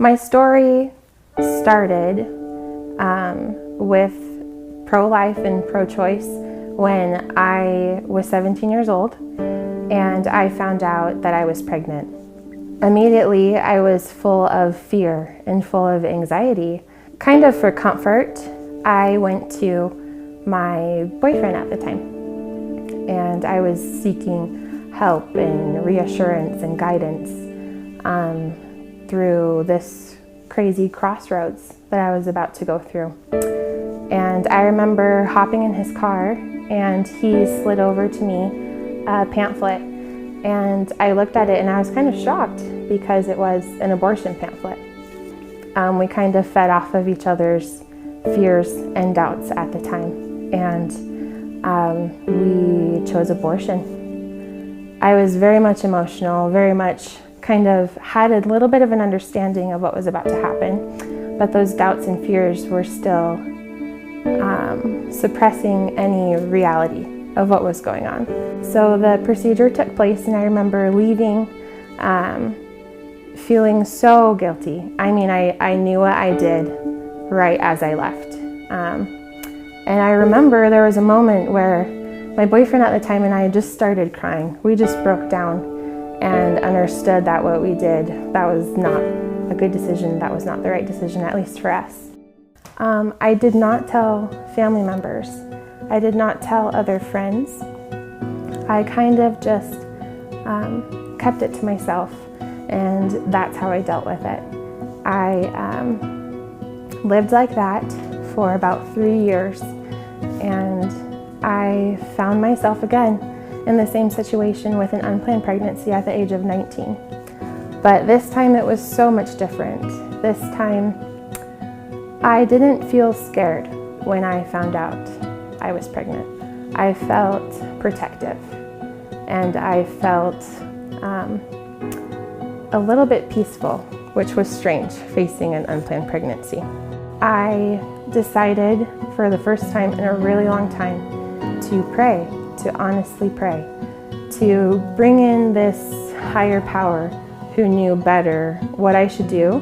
My story started with pro-life and pro-choice when I was 17 years old and I found out that I was pregnant. Immediately, I was full of fear and full of anxiety. Kind of for comfort, I went to my boyfriend at the time, and I was seeking help and reassurance and guidance through this crazy crossroads that I was about to go through. And I remember hopping in his car, and he slid over to me a pamphlet, and I looked at it and I was kind of shocked because it was an abortion pamphlet. We kind of fed off of each other's fears and doubts at the time, and we chose abortion. I was very much emotional, very much kind of had a little bit of an understanding of what was about to happen, but those doubts and fears were still suppressing any reality of what was going on. So the procedure took place, and I remember leaving feeling so guilty. I mean, I knew what I did right as I left. And I remember there was a moment where my boyfriend at the time and I just started crying. We just broke down and understood that what we did, that was not a good decision, that was not the right decision, at least for us. I did not tell family members. I did not tell other friends. I kind of just kept it to myself, and that's how I dealt with it. I lived like that for about 3 years, and I found myself again in the same situation with an unplanned pregnancy at the age of 19. But this time it was so much different. This time I didn't feel scared when I found out I was pregnant. I felt protective, and I felt a little bit peaceful, which was strange facing an unplanned pregnancy. I decided for the first time in a really long time to pray, to honestly pray, to bring in this higher power who knew better what I should do.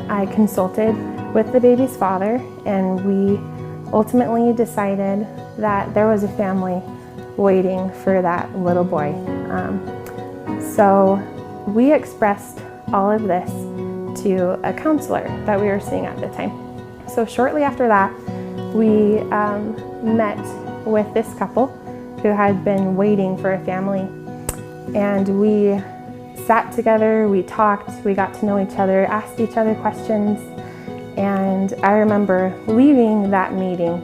I consulted with the baby's father, and we ultimately decided that there was a family waiting for that little boy. So we expressed all of this to a counselor that we were seeing at the time. So shortly after that, we met with this couple who had been waiting for a family, and we sat together, we talked, we got to know each other, asked each other questions, and I remember leaving that meeting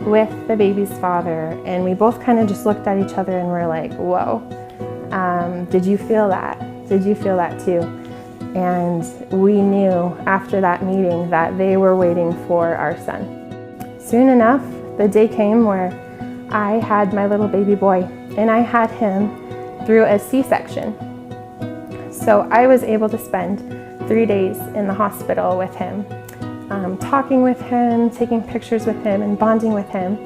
with the baby's father, and we both kind of just looked at each other and were like, whoa, did you feel that? Did you feel that too? And we knew after that meeting that they were waiting for our son. Soon enough, the day came where I had my little baby boy, and I had him through a C-section. So I was able to spend 3 days in the hospital with him, talking with him, taking pictures with him, and bonding with him.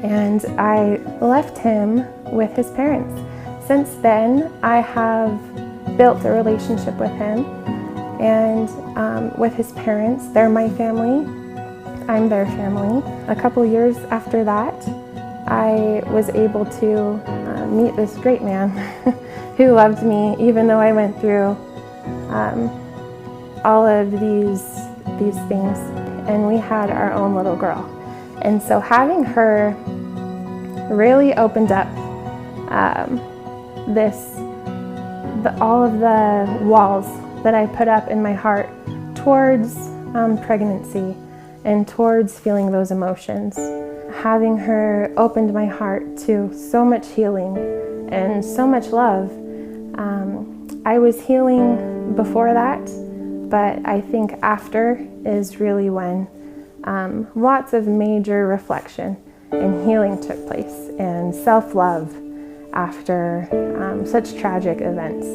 And I left him with his parents. Since then, I have built a relationship with him and with his parents. They're my family. I'm their family. A couple years after that, I was able to meet this great man who loved me, even though I went through all of these things, and we had our own little girl. And so having her really opened up all of the walls that I put up in my heart towards pregnancy and towards feeling those emotions. Having her opened my heart to so much healing and so much love. I was healing before that, but I think after is really when lots of major reflection and healing took place, and self-love after such tragic events.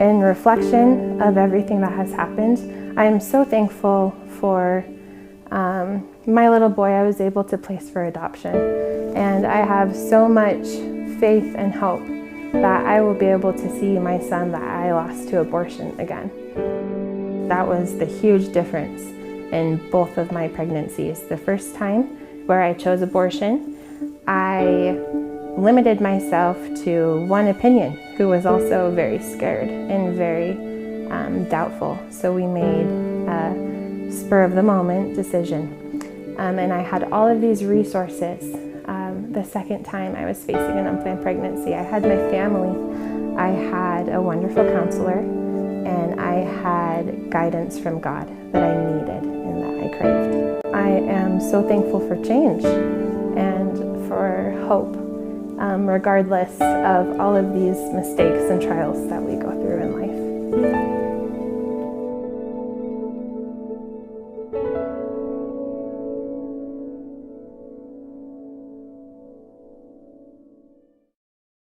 In reflection of everything that has happened, I am so thankful for my little boy I was able to place for adoption. And I have so much faith and hope that I will be able to see my son that I lost to abortion again. That was the huge difference in both of my pregnancies. The first time where I chose abortion, I limited myself to one opinion, who was also very scared and very doubtful. So we made a spur of the moment decision. And I had all of these resources. The second time I was facing an unplanned pregnancy, I had my family, I had a wonderful counselor, and I had guidance from God that I needed and that I craved. I am so thankful for change and for hope, regardless of all of these mistakes and trials that we go through in life.